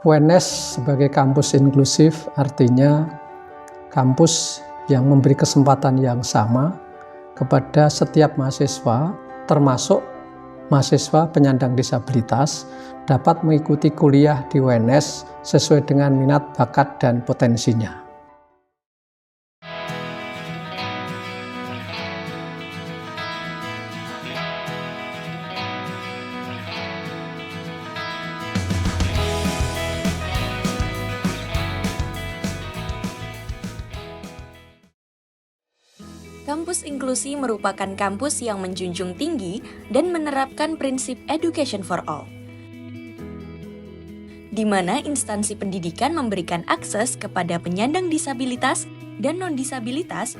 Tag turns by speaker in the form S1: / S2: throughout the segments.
S1: UNS sebagai kampus inklusif artinya kampus yang memberi kesempatan yang sama kepada setiap mahasiswa, termasuk mahasiswa penyandang disabilitas, dapat mengikuti kuliah di UNS sesuai dengan minat, bakat, dan potensinya.
S2: Kampus inklusi merupakan kampus yang menjunjung tinggi dan menerapkan prinsip education for all, di mana instansi pendidikan memberikan akses kepada penyandang disabilitas dan non-disabilitas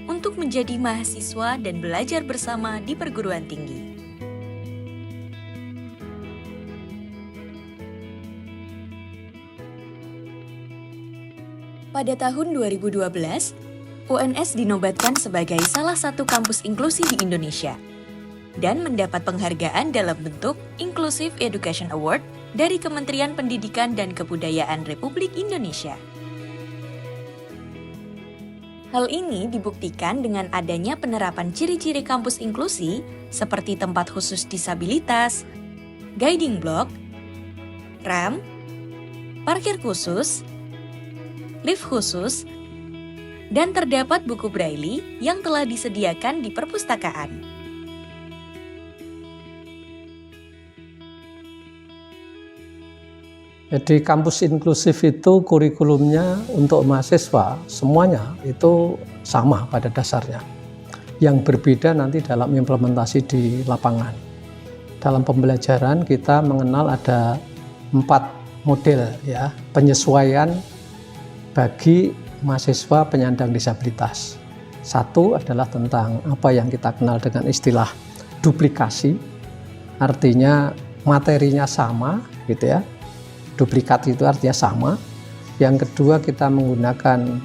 S2: untuk menjadi mahasiswa dan belajar bersama di perguruan tinggi. Pada tahun 2012, UNS dinobatkan sebagai salah satu kampus inklusi di Indonesia dan mendapat penghargaan dalam bentuk Inclusive Education Award dari Kementerian Pendidikan dan Kebudayaan Republik Indonesia. Hal ini dibuktikan dengan adanya penerapan ciri-ciri kampus inklusi seperti tempat khusus disabilitas, guiding block, ramp, parkir khusus, lift khusus, dan terdapat buku braille yang telah disediakan di perpustakaan.
S1: Jadi kampus inklusif itu kurikulumnya untuk mahasiswa semuanya itu sama pada dasarnya. Yang berbeda nanti dalam implementasi di lapangan. Dalam pembelajaran kita mengenal ada 4 model ya, penyesuaian bagi mahasiswa penyandang disabilitas. Satu adalah tentang apa yang kita kenal dengan istilah duplikasi, artinya materinya sama, gitu ya. Duplikat itu artinya sama. Yang kedua kita menggunakan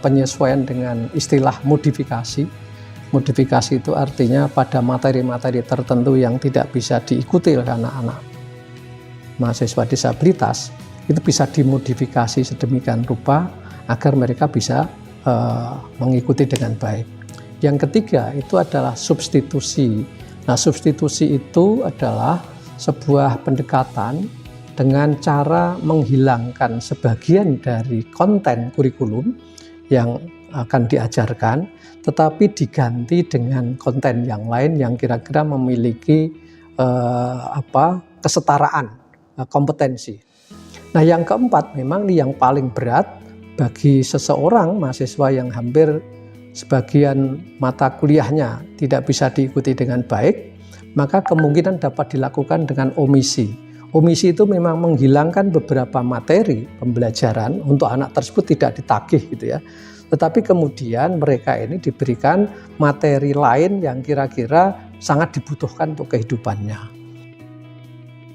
S1: penyesuaian dengan istilah modifikasi. Modifikasi itu artinya pada materi-materi tertentu yang tidak bisa diikuti oleh anak-anak mahasiswa disabilitas, itu bisa dimodifikasi sedemikian rupa agar mereka bisa mengikuti dengan baik. Yang ketiga itu adalah substitusi. Nah, substitusi itu adalah sebuah pendekatan dengan cara menghilangkan sebagian dari konten kurikulum yang akan diajarkan, tetapi diganti dengan konten yang lain yang kira-kira memiliki kesetaraan kompetensi. Nah, yang keempat memang yang paling berat bagi seseorang mahasiswa yang hampir sebagian mata kuliahnya tidak bisa diikuti dengan baik, maka kemungkinan dapat dilakukan dengan omisi. Omisi itu memang menghilangkan beberapa materi pembelajaran untuk anak tersebut tidak ditagih gitu ya. Tetapi kemudian mereka ini diberikan materi lain yang kira-kira sangat dibutuhkan untuk kehidupannya.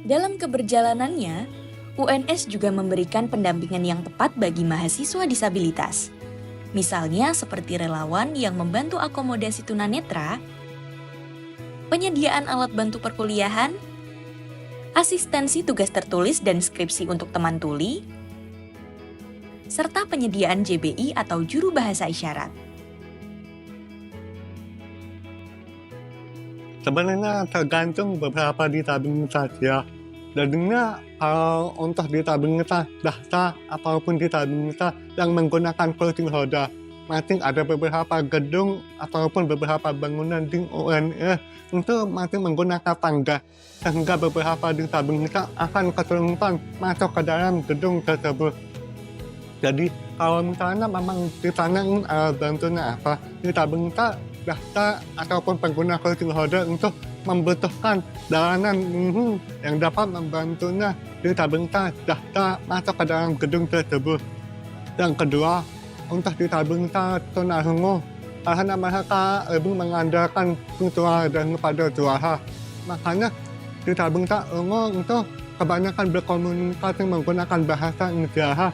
S2: Dalam keberjalanannya, UNS juga memberikan pendampingan yang tepat bagi mahasiswa disabilitas. Misalnya seperti relawan yang membantu akomodasi tunanetra, penyediaan alat bantu perkuliahan, asistensi tugas tertulis dan skripsi untuk teman tuli, serta penyediaan JBI atau juru bahasa isyarat.
S3: Sebenarnya tergantung beberapa disabilitas ya. Jadinya kalau untuk disabilitas daftar ataupun disabilitas yang menggunakan kursi roda, masing ada beberapa gedung ataupun beberapa bangunan di UNS untuk masing menggunakan tangga, sehingga beberapa disabilitas akan kesulitan masuk ke dalam gedung tersebut. Jadi kalau misalnya memang ditanyain alat bantunya apa, disabilitas daftar ataupun pengguna kursi roda untuk membutuhkan jalanan yang dapat membantunya disabilitas daftar masuk ke dalam gedung tersebut. Yang kedua, untuk disabilitas tunarungu, karena mereka lebih mengandalkan suara dan kepada suara, makanya disabilitas ungu untuk kebanyakan berkomunikasi menggunakan bahasa isyarat,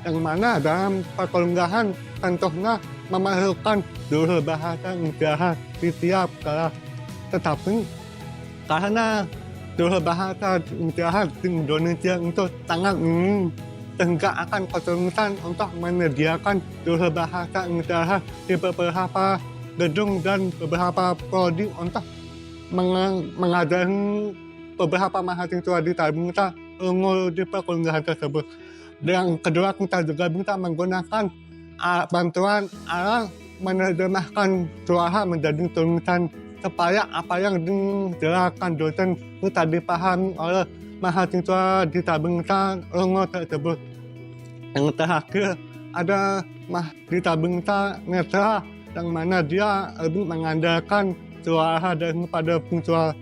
S3: yang mana dalam perkuliahan tentunya memerlukan dulu bahasa isyarat di tiap kelas. Tetapi karena dua bahasa daerah di Indonesia untuk sangat minim, sehingga akan kesulitan untuk menyediakan dua bahasa daerah di beberapa gedung dan beberapa prodi untuk mengajari beberapa mahasiswa disabilitas di perkuliahan tersebut. Yang kedua, kita juga bisa menggunakan bantuan alat menerjemahkan suara menjadi tulisan supaya apa yang dijelaskan dosen bisa dipahami oleh mahasiswa disabilitas tersebut. Yang terakhir, ada disabilitas netra yang mana dia lebih mengandalkan suara daripada visual.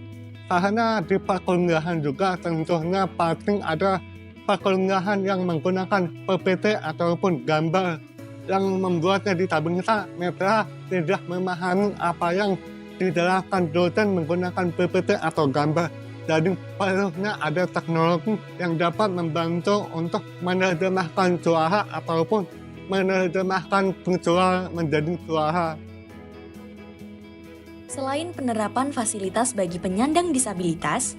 S3: Karena di perkuliahan juga tentunya pasti ada perkuliahan yang menggunakan PPT ataupun gambar yang membuatnya disabilitas netra tidak memahami apa yang dijelaskan dosen menggunakan PPT atau gambar. Jadi perlunya ada teknologi yang dapat membantu untuk menerjemahkan suara ataupun menerjemahkan visual menjadi suara.
S2: Selain penerapan fasilitas bagi penyandang disabilitas,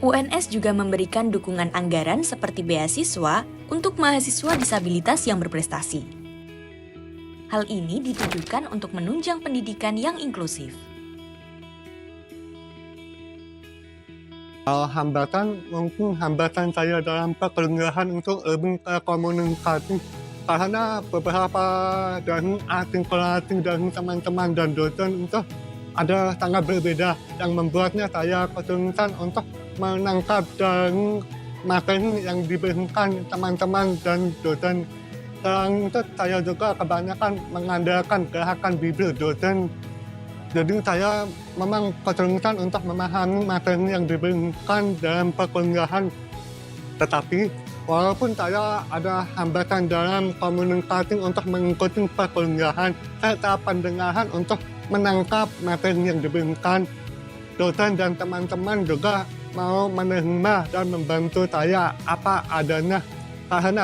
S2: UNS juga memberikan dukungan anggaran seperti beasiswa untuk mahasiswa disabilitas yang berprestasi. Hal ini ditujukan untuk menunjang pendidikan yang inklusif.
S3: Mungkin hambatan saya dalam perkuliahan untuk lebih komunikasi, karena beberapa dari artikulasi dari teman-teman dan dosen itu ada sangat berbeda yang membuatnya saya kesulitan untuk menangkap dari materi yang diberikan teman-teman dan dosen. Selain itu saya juga kebanyakan mengandalkan gerakan bibir dosen. Jadi saya memang kesulitan untuk memahami materi yang diberikan dalam perkuliahan. Tetapi walaupun saya ada hambatan dalam komunikasi untuk mengikuti perkuliahan serta pendengaran untuk menangkap materi yang diberikan, dosen dan teman-teman juga mau menerima dan membantu saya apa adanya. Karena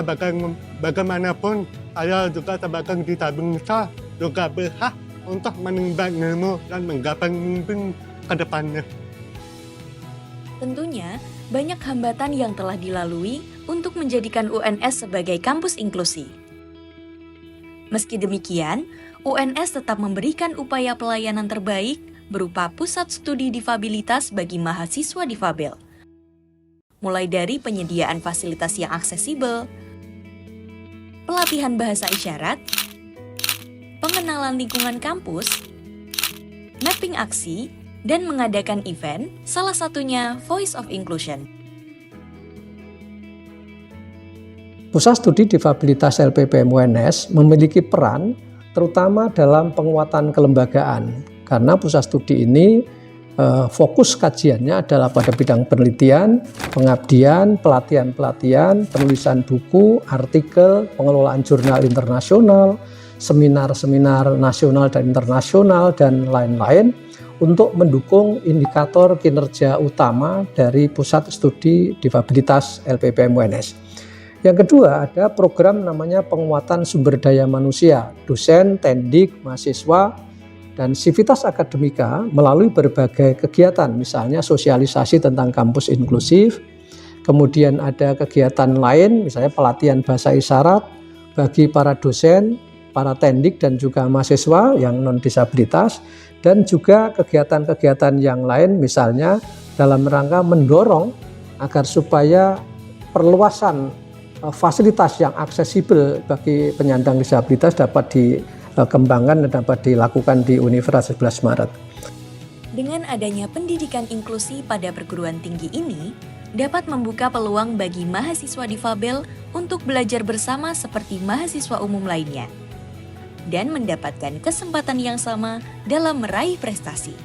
S3: bagaimanapun saya juga sebagai disabilitas juga berhak untuk menimba ilmu dan menggapai mimpi ke depannya.
S2: Tentunya, banyak hambatan yang telah dilalui untuk menjadikan UNS sebagai kampus inklusi. Meski demikian, UNS tetap memberikan upaya pelayanan terbaik berupa pusat studi difabilitas bagi mahasiswa difabel. Mulai dari penyediaan fasilitas yang aksesibel, pelatihan bahasa isyarat, pengenalan lingkungan kampus, mapping aksi, dan mengadakan event, salah satunya Voice of Inclusion.
S1: Pusat Studi Difabilitas LPPM UNS memiliki peran terutama dalam penguatan kelembagaan, karena pusat studi ini fokus kajiannya adalah pada bidang penelitian, pengabdian, pelatihan-pelatihan, penulisan buku, artikel, pengelolaan jurnal internasional, seminar-seminar nasional dan internasional, dan lain-lain untuk mendukung indikator kinerja utama dari Pusat Studi Difabilitas LPPM UNS. Yang kedua, ada program namanya penguatan sumber daya manusia, dosen, tendik, mahasiswa, dan sivitas akademika melalui berbagai kegiatan, misalnya sosialisasi tentang kampus inklusif, kemudian ada kegiatan lain, misalnya pelatihan bahasa isyarat bagi para dosen, para tendik, dan juga mahasiswa yang non-disabilitas, dan juga kegiatan-kegiatan yang lain, misalnya dalam rangka mendorong agar supaya perluasan fasilitas yang aksesibel bagi penyandang disabilitas dapat dikembangkan dan dapat dilakukan di Universitas 11 Maret.
S2: Dengan adanya pendidikan inklusi pada perguruan tinggi ini, dapat membuka peluang bagi mahasiswa difabel untuk belajar bersama seperti mahasiswa umum lainnya, dan mendapatkan kesempatan yang sama dalam meraih prestasi.